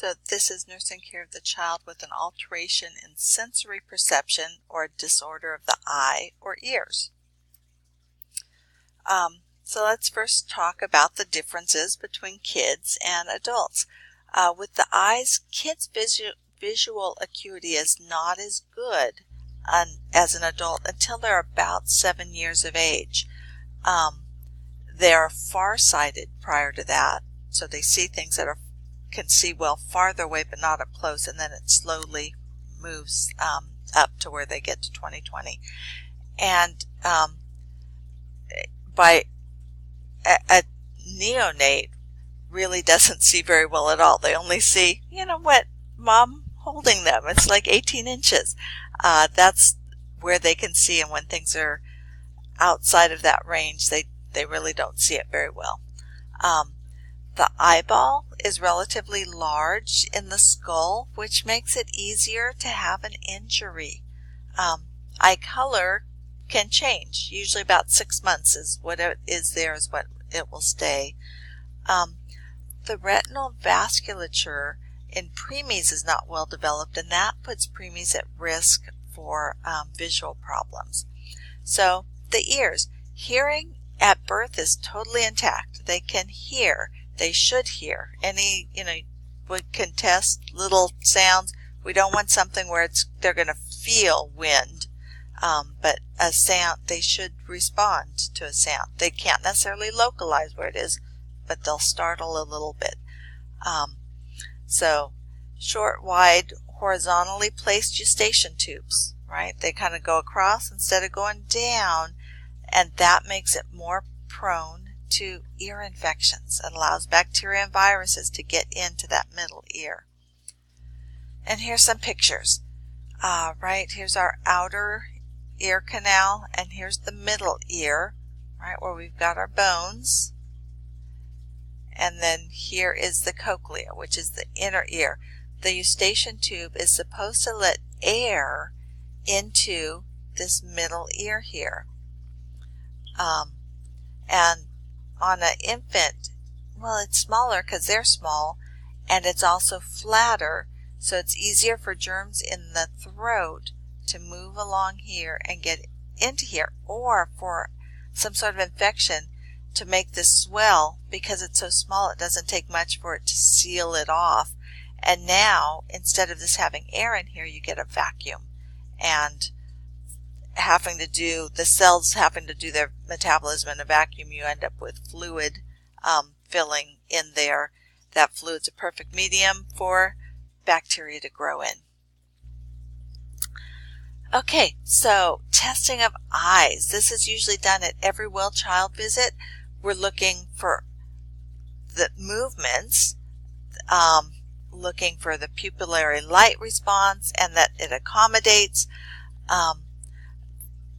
So this is nursing care of the child with an alteration in sensory perception or a disorder of the eye or ears. So let's first talk about the differences between kids and adults. With the eyes, kids' visual acuity is not as good as an adult until they're about 7 years of age. They are farsighted prior to that, so they see things that can see well farther away but not up close, and then it slowly moves up to where they get to 20/20. And by a neonate really doesn't see very well at all. They only see, what mom holding them. It's like 18 inches. That's where they can see, and when things are outside of that range, they really don't see it very well. The eyeball is relatively large in the skull, which makes it easier to have an injury. Eye color can change. Usually about 6 months is what it is there is what it will stay. The retinal vasculature in preemies is not well developed, and that puts preemies at risk for visual problems. So the ears. Hearing at birth is totally intact. They can hear. They should hear. We can test little sounds. We don't want something where they're going to feel wind, but a sound, they should respond to a sound. They can't necessarily localize where it is, but they'll startle a little bit. So short, wide, horizontally placed Eustachian tubes, right? They kind of go across instead of going down, and that makes it more prone to ear infections. It allows bacteria and viruses to get into that middle ear. And here's some pictures. Right, here's our outer ear canal, and here's the middle ear, right, where we've got our bones. And then here is the cochlea, which is the inner ear. The Eustachian tube is supposed to let air into this middle ear here. And on an infant, well, it's smaller because they're small, and it's also flatter, so it's easier for germs in the throat to move along here and get into here, or for some sort of infection to make this swell. Because it's so small, it doesn't take much for it to seal it off. And now, instead of this having air in here, you get a vacuum, and the cells having to do their metabolism in a vacuum, you end up with fluid filling in there. That fluid's a perfect medium for bacteria to grow in. Okay, so testing of eyes. This is usually done at every well-child visit. We're looking for the movements, looking for the pupillary light response and that it accommodates.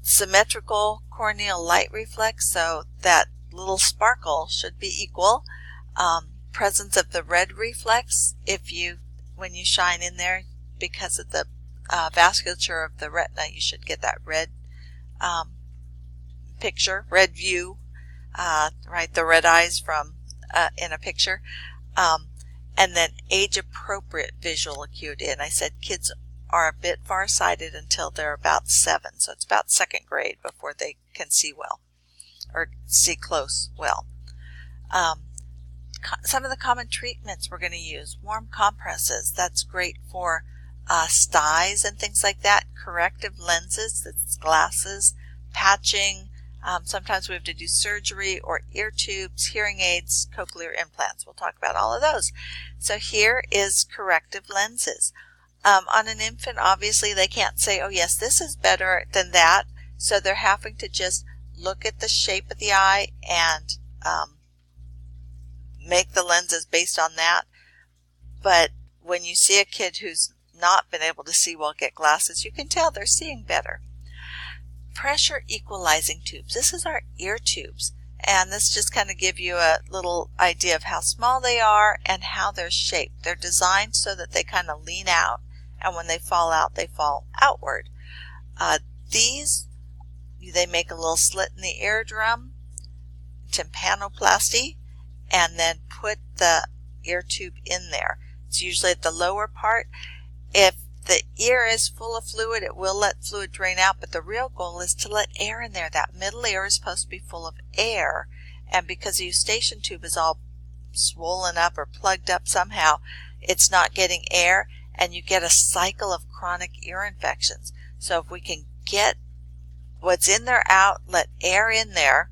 Symmetrical corneal light reflex, so that little sparkle should be equal. Presence of the red reflex, when you shine in there, because of the vasculature of the retina, you should get that red picture, red view, right, the red eyes from in a picture. And then age-appropriate visual acuity, and I said kids are a bit farsighted until they're about 7, so it's about second grade before they can see well, or see close well. Some of the common treatments we're going to use: warm compresses, that's great for styes and things like that. Corrective lenses, that's glasses. Patching, sometimes we have to do surgery, or ear tubes, hearing aids, cochlear implants. We'll talk about all of those. So here is corrective lenses. On an infant, obviously they can't say, oh yes, this is better than that, so they're having to just look at the shape of the eye and make the lenses based on that. But when you see a kid who's not been able to see well get glasses, you can tell they're seeing better. Pressure equalizing tubes. This is our ear tubes, and this just kind of give you a little idea of how small they are and how they're shaped. They're designed so that they kind of lean out, and when they fall out, they fall outward. They make a little slit in the eardrum, tympanoplasty, and then put the ear tube in there. It's usually at the lower part. If the ear is full of fluid, it will let fluid drain out, but the real goal is to let air in there. That middle ear is supposed to be full of air, and because the Eustachian tube is all swollen up or plugged up somehow, it's not getting air, and you get a cycle of chronic ear infections. So if we can get what's in there out, let air in there,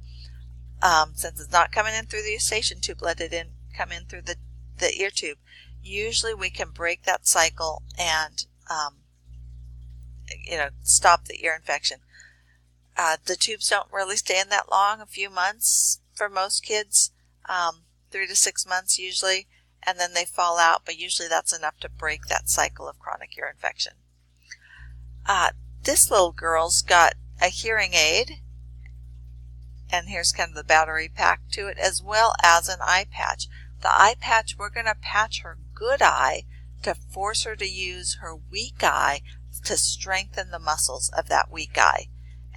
since it's not coming in through the Eustachian tube, let it come in through the ear tube. Usually we can break that cycle and stop the ear infection. The tubes don't really stay in that long, a few months for most kids, 3 to 6 months usually, and then they fall out, but usually that's enough to break that cycle of chronic ear infection. This little girl's got a hearing aid, and here's kind of the battery pack to it, as well as an eye patch. The eye patch, we're going to patch her good eye to force her to use her weak eye to strengthen the muscles of that weak eye.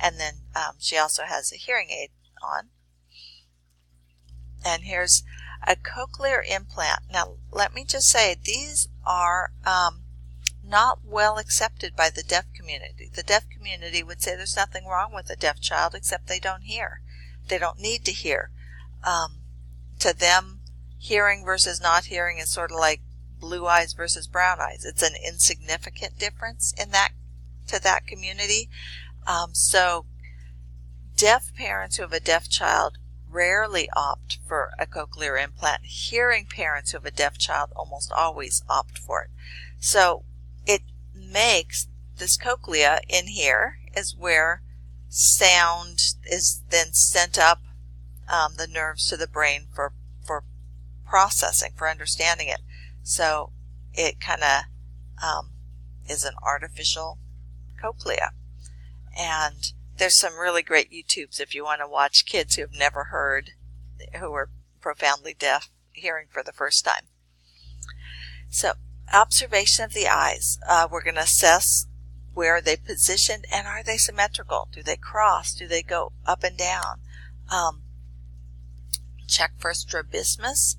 And then she also has a hearing aid on. And here's a cochlear implant. Now, let me just say, these are not well accepted by the deaf community. The deaf community would say there's nothing wrong with a deaf child except they don't hear. They don't need to hear. To them, hearing versus not hearing is sort of like blue eyes versus brown eyes. It's an insignificant difference in that to that community. So deaf parents who have a deaf child rarely opt for a cochlear implant. Hearing parents who have a deaf child almost always opt for it. So it makes this cochlea in here is where sound is then sent up the nerves to the brain for processing, for understanding it. So it kind of is an artificial cochlea. And there's some really great YouTubes if you want to watch kids who have never heard, who are profoundly deaf, hearing for the first time. So observation of the eyes. We're going to assess where are they positioned and are they symmetrical? Do they cross? Do they go up and down? Check for strabismus,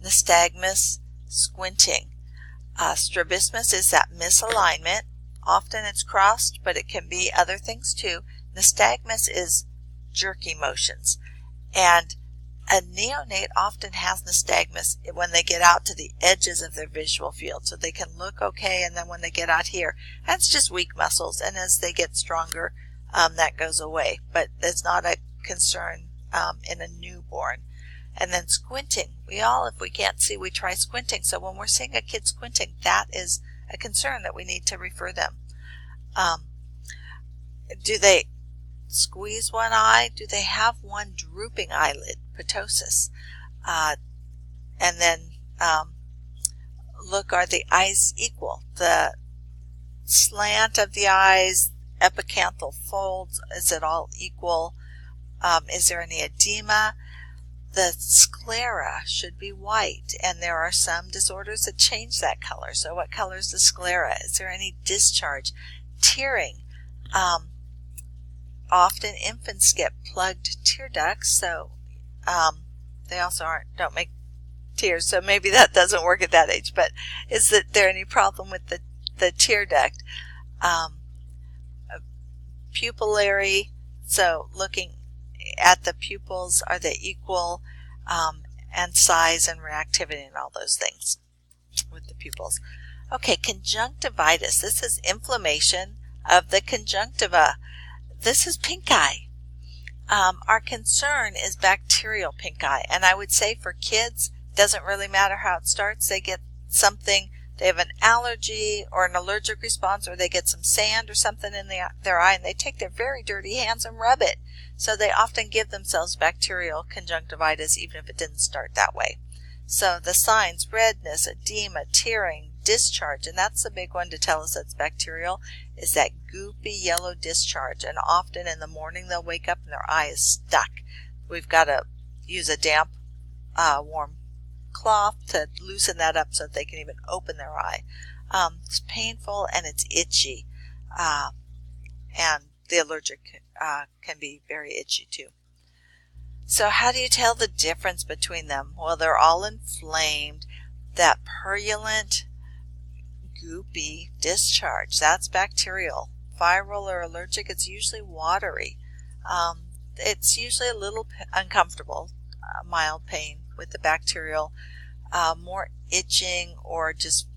nystagmus, squinting. Strabismus is that misalignment. Often it's crossed, but it can be other things too. Nystagmus is jerky motions. And a neonate often has nystagmus when they get out to the edges of their visual field. So they can look okay, and then when they get out here, that's just weak muscles. And as they get stronger, that goes away. But it's not a concern in a newborn. And then squinting. If we can't see, we try squinting. So when we're seeing a kid squinting, that is a concern that we need to refer them. Do they squeeze one eye? Do they have one drooping eyelid? Ptosis. And then look, are the eyes equal? The slant of the eyes, epicanthal folds, is it all equal? Is there any edema? The sclera should be white, and there are some disorders that change that color. So what color is the sclera? Is there any discharge? Tearing. Often infants get plugged tear ducts, so they also don't make tears, so maybe that doesn't work at that age. But is there any problem with the tear duct? Pupillary, so looking at the pupils, are they equal, and size and reactivity and all those things with the pupils. Okay, conjunctivitis. This is inflammation of the conjunctiva. This is pink eye. Our concern is bacterial pink eye, and I would say for kids, doesn't really matter how it starts. They get something, they have an allergy or an allergic response, or they get some sand or something in their eye, and they take their very dirty hands and rub it. So they often give themselves bacterial conjunctivitis, even if it didn't start that way. So the signs: redness, edema, tearing, discharge, and that's the big one to tell us that's bacterial, is that goopy yellow discharge. And often in the morning they'll wake up and their eye is stuck. We've got to use a damp, warm cloth to loosen that up so that they can even open their eye. It's painful and it's itchy, and the allergic can be very itchy too. So how do you tell the difference between them? Well, they're all inflamed. That purulent goopy discharge. That's bacterial. Viral or allergic, it's usually watery. It's usually a little uncomfortable, mild pain with the bacterial, more itching or just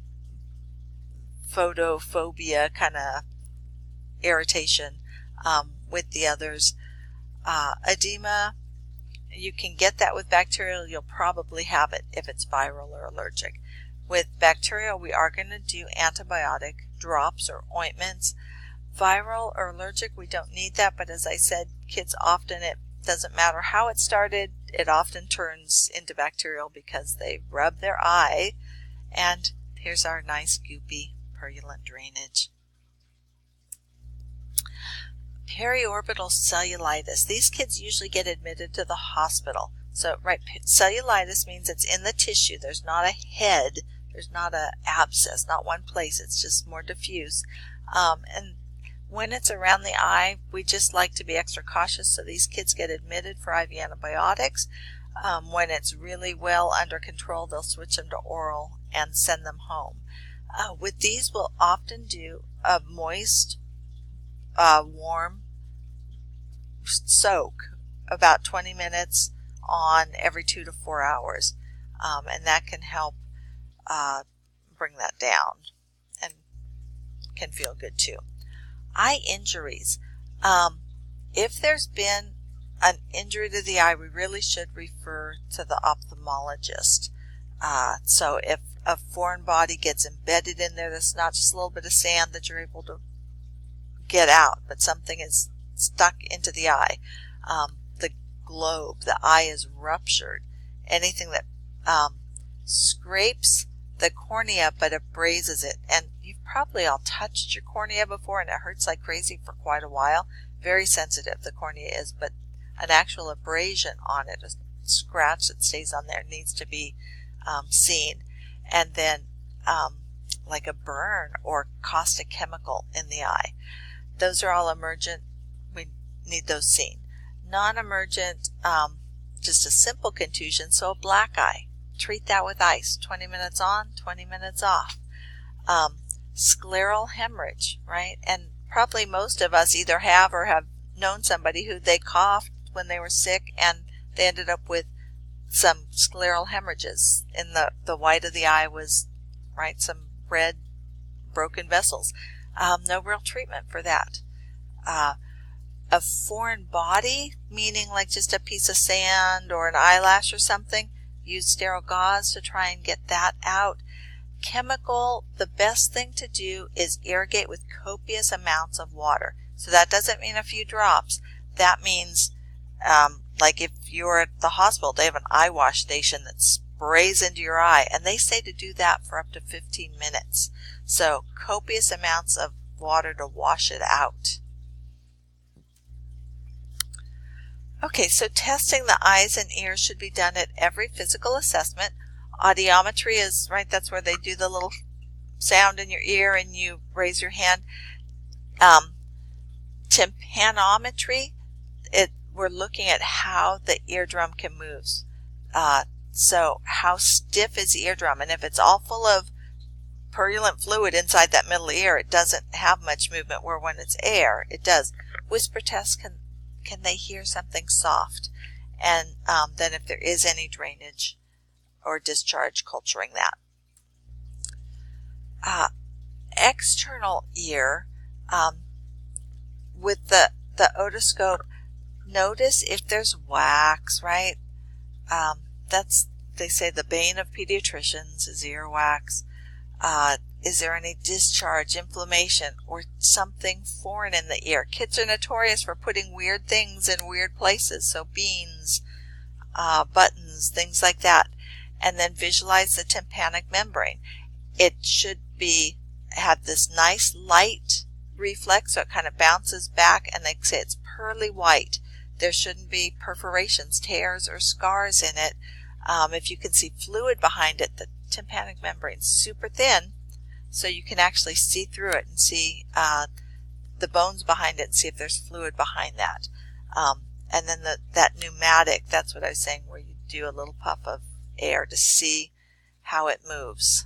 photophobia kind of irritation with the others. Edema, you can get that with bacterial. You'll probably have it if it's viral or allergic. With bacterial, we are going to do antibiotic drops or ointments. Viral or allergic, we don't need that, but as I said, kids often, it doesn't matter how it started, it often turns into bacterial because they rub their eye, and here's our nice goopy purulent drainage. Periorbital cellulitis. These kids usually get admitted to the hospital. So, right, cellulitis means it's in the tissue. There's not a head. There's not an abscess, not one place. It's just more diffuse. And when it's around the eye, we just like to be extra cautious. So these kids get admitted for IV antibiotics. When it's really well under control, they'll switch them to oral and send them home. With these, we'll often do a moist, warm soak, about 20 minutes on every 2 to 4 hours. And that can help bring that down and can feel good too. Eye injuries. If there's been an injury to the eye, we really should refer to the ophthalmologist. So if a foreign body gets embedded in there, that's not just a little bit of sand that you're able to get out, but something is stuck into the eye. The globe, the eye is ruptured. Anything that scrapes the cornea but abrases it, and you've probably all touched your cornea before and it hurts like crazy for quite a while. Very sensitive the cornea is, but an actual abrasion on it, a scratch that stays on there, needs to be seen. And then like a burn or caustic chemical in the eye. Those are all emergent. We need those seen. Non-emergent, just a simple contusion, so a black eye. Treat that with ice, 20 minutes on, 20 minutes off. Scleral hemorrhage, right? And probably most of us either have or have known somebody who they coughed when they were sick and they ended up with some scleral hemorrhages. In the white of the eye was, right, some red broken vessels. No real treatment for that. A foreign body, meaning like just a piece of sand or an eyelash or something, use sterile gauze to try and get that out. Chemical, the best thing to do is irrigate with copious amounts of water. So that doesn't mean a few drops. That means, like if you're at the hospital, they have an eye wash station that sprays into your eye, and they say to do that for up to 15 minutes. So copious amounts of water to wash it out. Okay, so testing the eyes and ears should be done at every physical assessment. Audiometry is, right, that's where they do the little sound in your ear and you raise your hand. Tympanometry, we're looking at how the eardrum can move. So how stiff is the eardrum? And if it's all full of purulent fluid inside that middle ear, it doesn't have much movement, where when it's air, it does. Whisper tests, can they hear something soft? And then if there is any drainage or discharge, culturing that. External ear, with the otoscope, notice if there's wax, right? That's, they say, the bane of pediatricians is earwax. Is there any discharge, inflammation, or something foreign in the ear? Kids are notorious for putting weird things in weird places, so beans, buttons, things like that. And then visualize the tympanic membrane. It should have this nice light reflex, so it kind of bounces back, and they say it's pearly white. There shouldn't be perforations, tears, or scars in it. If you can see fluid behind it, the tympanic membrane's super thin, so you can actually see through it and see the bones behind it and see if there's fluid behind that. And then that pneumatic, that's what I was saying, where you do a little puff of air to see how it moves.